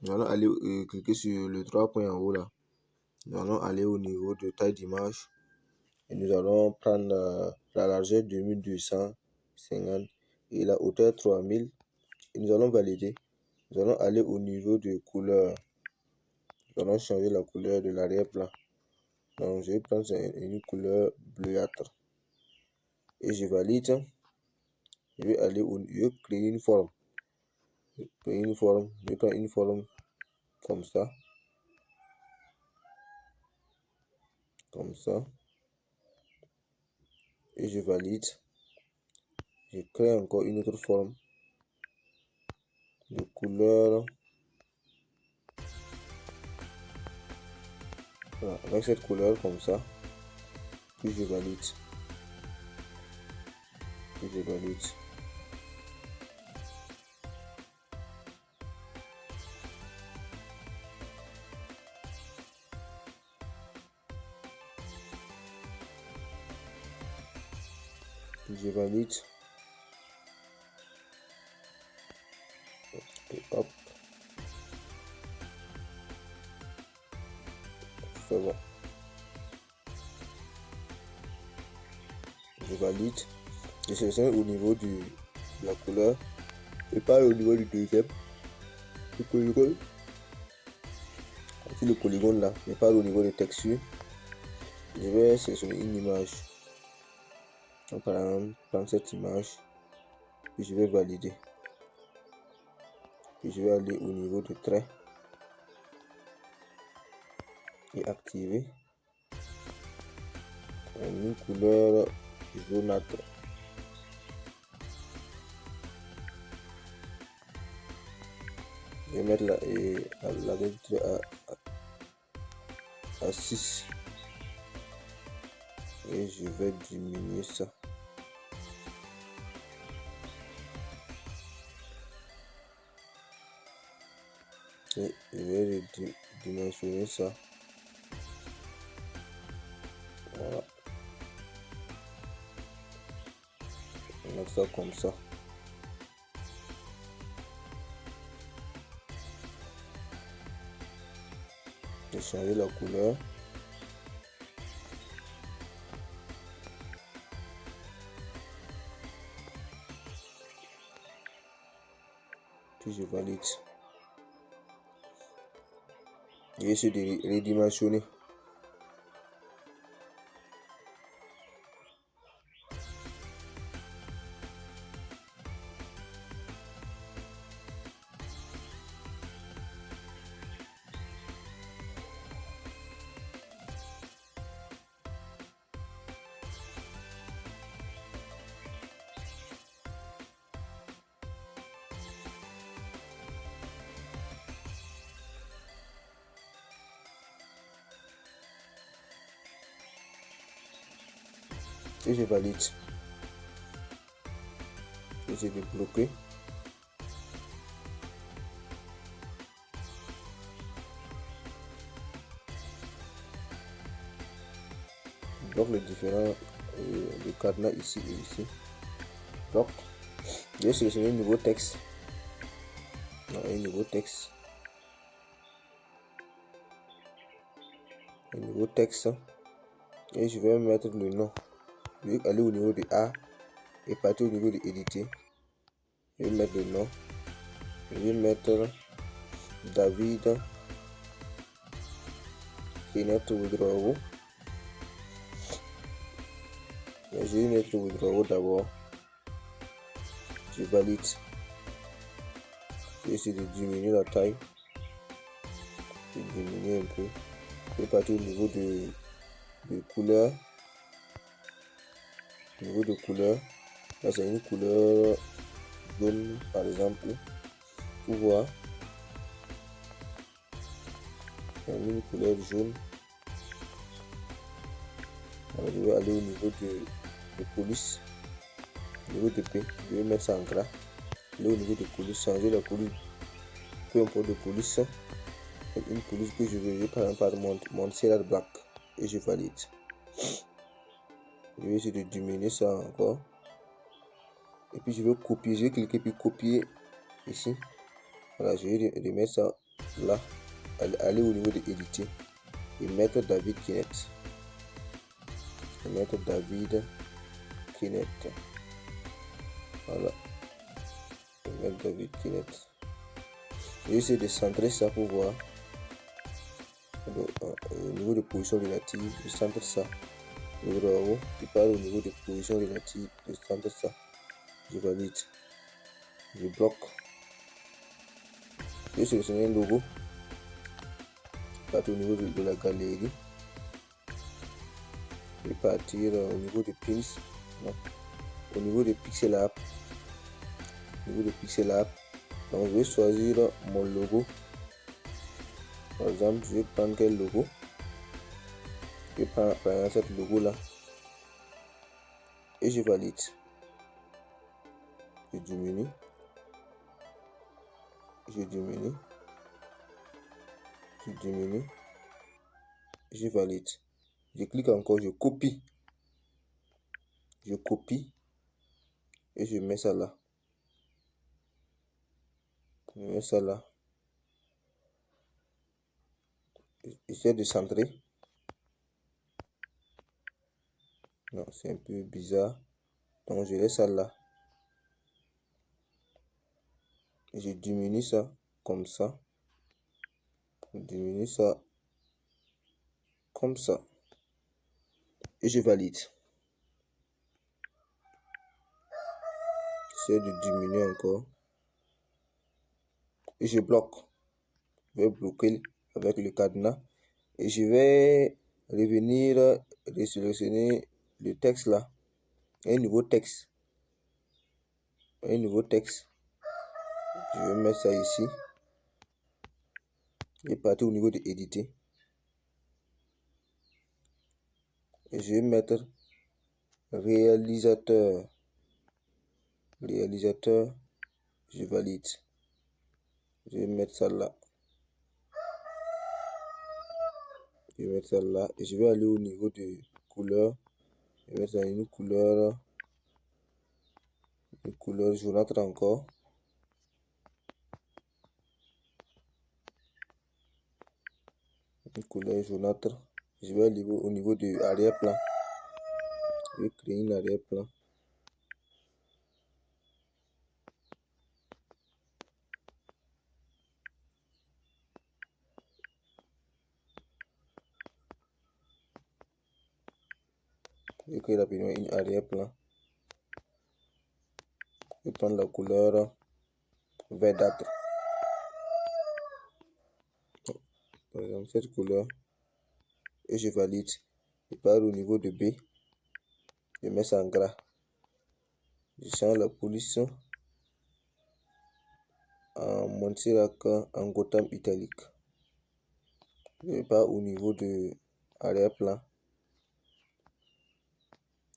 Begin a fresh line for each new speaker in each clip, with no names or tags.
Nous allons aller cliquer sur le 3 points en haut là. Nous allons aller au niveau de taille d'image et nous allons prendre la largeur 2250 et la hauteur 3000 et nous allons valider. Nous allons aller au niveau de couleur. Nous allons changer la couleur de l'arrière-plan. Donc je vais prendre une couleur bleuâtre et je valide. Je vais aller je vais créer une forme. Je vais prendre une forme comme ça. Comme ça. Et je valide. Je crée encore une autre forme de couleur. Voilà, avec cette couleur comme ça. Puis je valide. Puis je valide. Puis je valide. Et hop. C'est bon. Je valide. Je sélectionne au niveau de la couleur et pas au niveau du deuxième. Le polygone. Le polygone là, mais pas au niveau des textures. Je vais sélectionner une image. Donc, par exemple, prendre cette image. Puis je vais valider. Puis je vais aller au niveau de trait et activer une couleur jaunâtre. Je vais mettre la vitre à 6 et je vais diminuer ça. Et je vais dimensionner ça. Voilà. On va mettre ça comme ça. Je vais changer la couleur. Puis je valide. Je vais essayer de redimensionner. Et je valide. Je vais bloquer. Donc les différents le cadenas ici et ici. Donc je vais sélectionner un nouveau texte. Un nouveau texte. Un nouveau texte. Et je vais mettre le nom. Je vais aller au niveau de A et partir au niveau de éditer. Je vais mettre le nom. Je vais mettre David Fenêtre Withdraw. Je vais mettre Withdraw d'abord. Je valide. Je vais essayer de diminuer la taille. Je vais diminuer un peu. Je vais partir au niveau de couleur. Au niveau de couleur. Là c'est une couleur jaune par exemple. Pour voir. Une couleur jaune. Alors, je vais aller au niveau de police. Au niveau de P. Je vais mettre ça en gras. Là au niveau de police. Changer la police. Peu importe de police. Une police que je veux. Par exemple mon Cellar Black. Et je valide. Je vais essayer de diminuer ça encore. Et puis je vais copier. Je vais cliquer puis copier ici. Voilà, je vais remettre ça là, aller au niveau de éditer et mettre David Kinet. Voilà, mettre David Kinet. J'essaie de centrer ça pour voir. Donc, au niveau de position relative, je centre ça. Je parle au niveau de position relative, je centre ça. Je valide. Je bloque. Je sélectionne un logo. Partir au niveau de la galerie. Je vais partir au niveau de pins. Non. Au niveau de pixel art. Donc je vais choisir mon logo. Par exemple, je vais prendre quel logo? Je vais prendre cette logo là. Et je valide. Je diminue. Je valide. Je clique encore, je copie. Et je mets ça là. J'essaie de centrer. Non, c'est un peu bizarre. Donc je laisse ça là. Et je diminue ça comme ça. Et je valide. J'essaie de diminuer encore. Et je bloque. Je vais bloquer avec le cadenas. Et je vais revenir sélectionner le texte là. Un nouveau texte. Je vais mettre ça ici. Et partir au niveau de éditer. Et je vais mettre réalisateur. Je valide. Je vais mettre ça là. Et je vais aller au niveau de couleur. Je vais mettre ça une couleur jaunâtre encore. Une couleur jaunâtre. Je vais aller au niveau de arrière-plan. Je vais créer une arrière-plan. Je vais créer rapidement une arrière-plan. Je vais prendre la couleur verdâtre. Par exemple, cette couleur. Et je valide. Je pars au niveau de B. Je mets ça en gras. Je change la police en Montserrat en Gotham italique. Je pars au niveau de arrière-plan.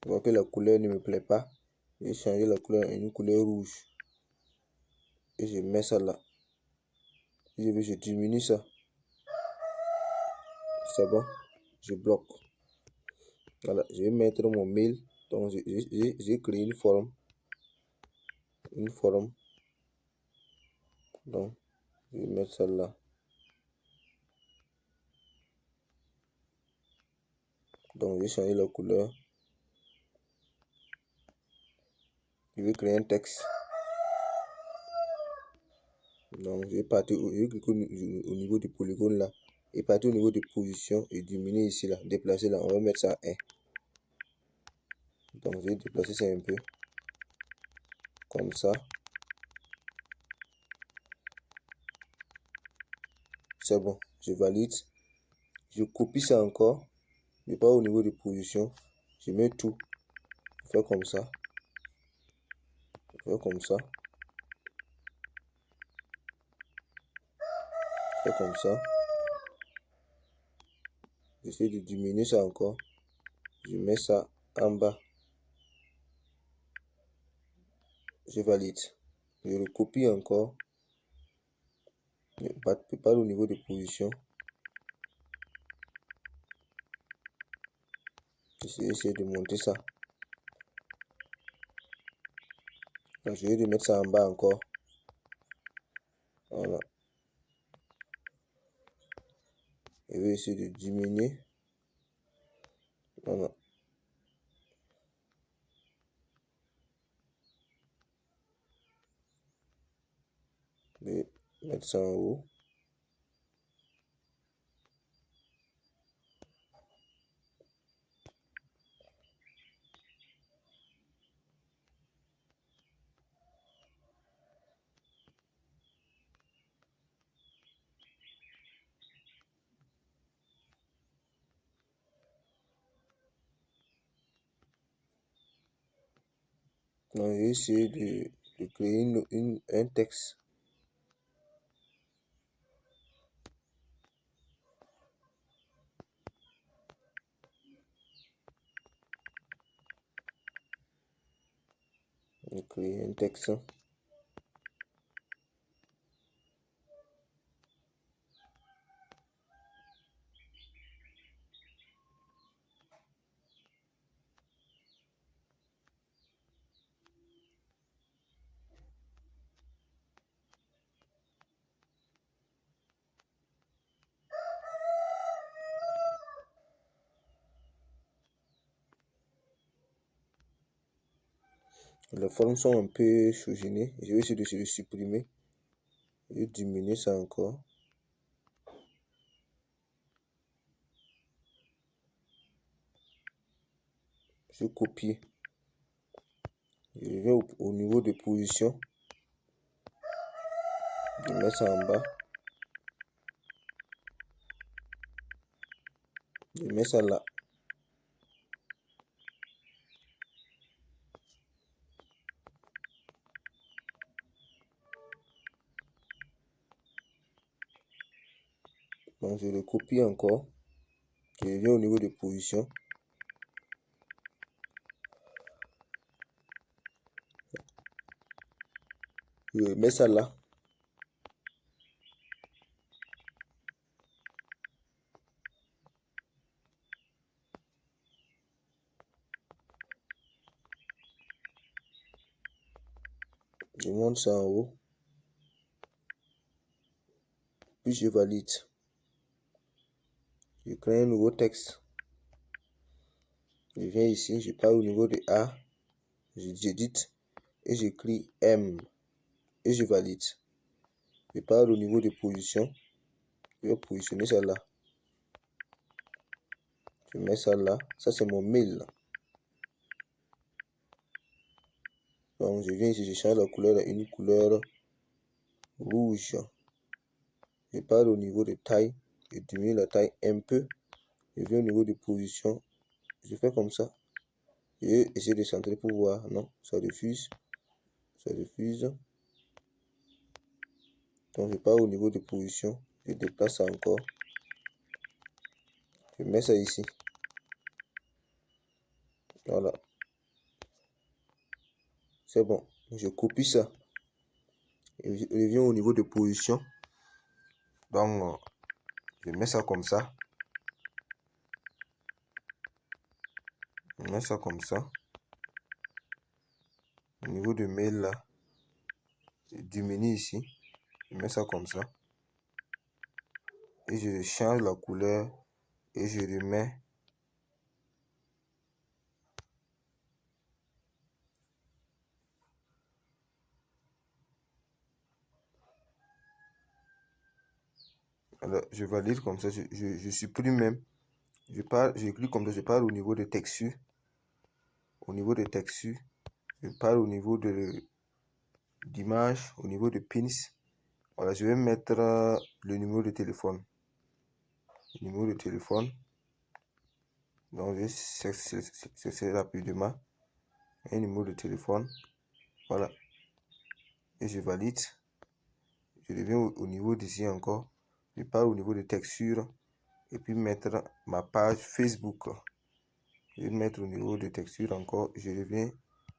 Je vois que la couleur ne me plaît pas. Je vais changer la couleur à une couleur rouge. Et je mets ça là. Je diminue ça. C'est bon. Je bloque. Voilà. Je vais mettre mon mail. Donc j'ai créé une forme. Donc je vais mettre ça là. Donc je vais changer la couleur. Je vais créer un texte. Donc je vais partir au niveau du polygone là. Et partir au niveau de position et diminuer ici là. Déplacer là. On va mettre ça à 1. Donc je vais déplacer ça un peu. Comme ça. C'est bon. Je valide. Je copie ça encore. Je pars au niveau de position. Je mets tout. Je fais comme ça. J'essaie de diminuer ça encore. Je mets ça en bas. Je valide. Je recopie encore. Je pars au niveau de position. J'essaie de monter ça. Donc, je vais remettre ça en bas encore. Voilà. Je vais essayer de diminuer. Voilà. Je vais mettre ça en haut. Donc, je vais essayer de créer un texte. De créer un texte. Les formes sont un peu chauvinées. Je vais essayer de le supprimer. Je vais diminuer ça encore. Je copie. Je viens au niveau de position. Je mets ça en bas. Je mets ça là. Donc je le copie encore. Je viens au niveau de position. Je mets ça là. Je monte ça en haut. Puis je valide. Je crée un nouveau texte. Je viens ici, je pars au niveau de A. J'édite et j'écris M. Et je valide. Je pars au niveau de position. Je vais positionner ça là. Je mets ça là. Ça c'est mon mail. Donc je viens ici, je change la couleur à une couleur rouge. Je pars au niveau de taille. Je diminue la taille un peu. Je viens au niveau de position. Je fais comme ça. Je vais essayer de centrer pour voir. Non, ça refuse. Ça refuse. Donc je pars au niveau de position. Je déplace ça encore. Je mets ça ici. Voilà. C'est bon. Je copie ça. Et je viens au niveau de position. Donc je mets ça comme ça. Je mets ça comme ça. Au niveau de mail là. Je diminue ici. Je mets ça comme ça. Et je change la couleur. Et je remets. Alors, je valide comme ça. Je supprime même. J'écris comme ça. Je parle au niveau de texture. Au niveau de texture. Je parle au niveau d'image. Au niveau de pins. Voilà, je vais mettre le numéro de téléphone. Le numéro de téléphone. Donc, je vais chercher rapidement un numéro de téléphone. Voilà. Et je valide. Je reviens au niveau d'ici encore. Je pars au niveau de texture. Et puis mettre ma page Facebook. Je vais mettre au niveau de texture encore. Je reviens.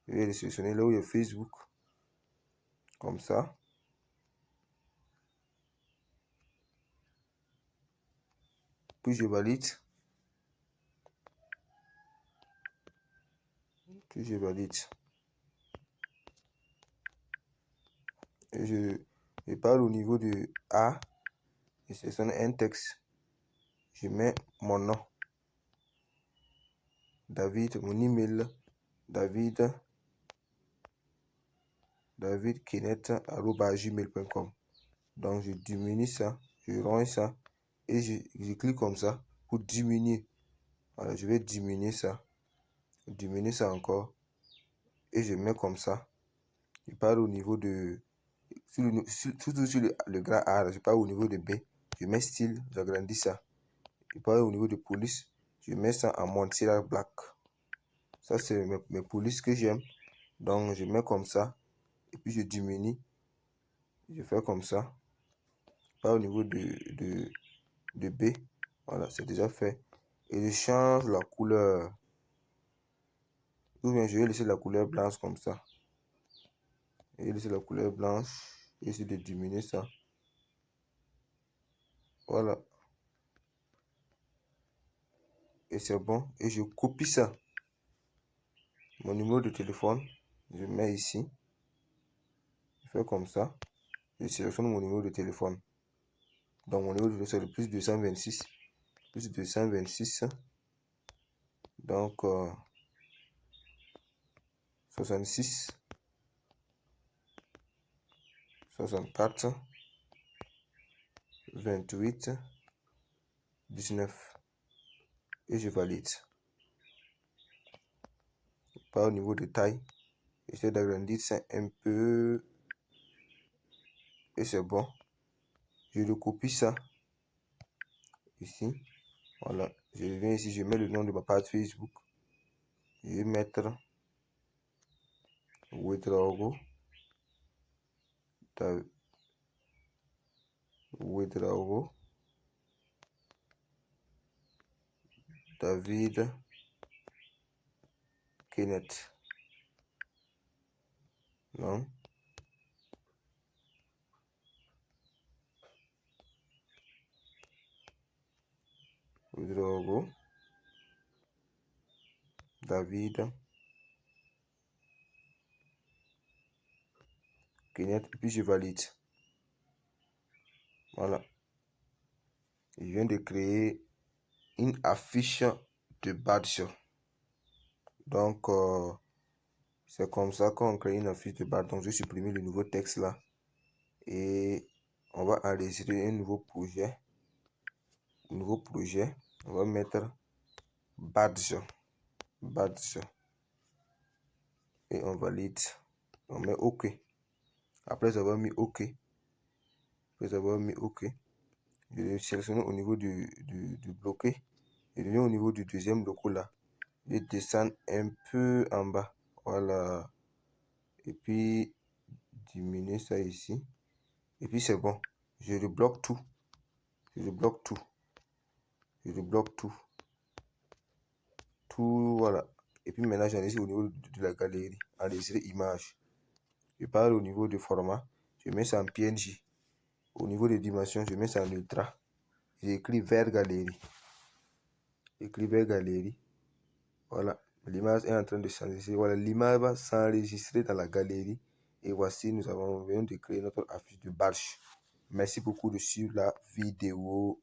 Je vais sélectionner là où il y a Facebook. Comme ça. Puis je valide. Puis je valide. Et je parle au niveau de A. Je sélectionne un texte. je mets mon nom, David, mon email, davidkenneth@gmail.com. Donc je diminue ça, je range ça et je clique comme ça pour diminuer. Voilà, je vais diminuer ça encore et je mets comme ça. Je pars au niveau de surtout sur le grand A, je pars au niveau de B, je mets style, j'agrandis ça. Je pars au niveau de police, je mets ça en Montserrat Black. Ça c'est mes polices que j'aime. Donc je mets comme ça et puis je diminue. Je fais comme ça. Pas au niveau de B. Voilà, c'est déjà fait. Et je change la couleur. Ou bien je vais laisser la couleur blanche comme ça. Je vais laisser la couleur blanche. Et essayer de diminuer ça. Voilà. Et c'est bon. Et je copie ça. Mon numéro de téléphone. Je mets ici. Je fais comme ça. Je sélectionne mon numéro de téléphone. Donc mon numéro de téléphone c'est le plus 226. Plus 226. Donc 66. 64. 28. 19. Et je valide. Pas au niveau de taille. J'essaie d'agrandir ça un peu. Et c'est bon. Je recopie ça. Ici. Voilà. Je viens ici. Je mets le nom de ma page Facebook. Je vais mettre Ouedraogo. David Kenneth. Non. Ouedraogo. David Kenneth. Et puis je valide. Voilà. Je viens de créer une affiche de badge. Donc, c'est comme ça qu'on crée une affiche de badge. Donc, je vais supprimer le nouveau texte là. Et on va enregistrer un nouveau projet. On va mettre badge. Et on valide. On met OK. Après avoir mis OK. Je vais sélectionner au niveau du bloqué. Je viens au niveau du deuxième logo là. Je descends un peu en bas. Voilà. Et puis, diminuer ça ici. Et puis, c'est bon. Je rebloque tout. Tout, voilà. Et puis, maintenant, j'enregistre au niveau de la galerie. Enregistrer image. Je parle au niveau du format. Je mets ça en PNG. Au niveau des dimensions, je mets ça en ultra. J'écris vers galerie. Voilà. L'image est en train de s'enregistrer. Voilà, l'image va s'enregistrer dans la galerie. Et voici, nous venons de créer notre affiche de badge. Merci beaucoup de suivre la vidéo.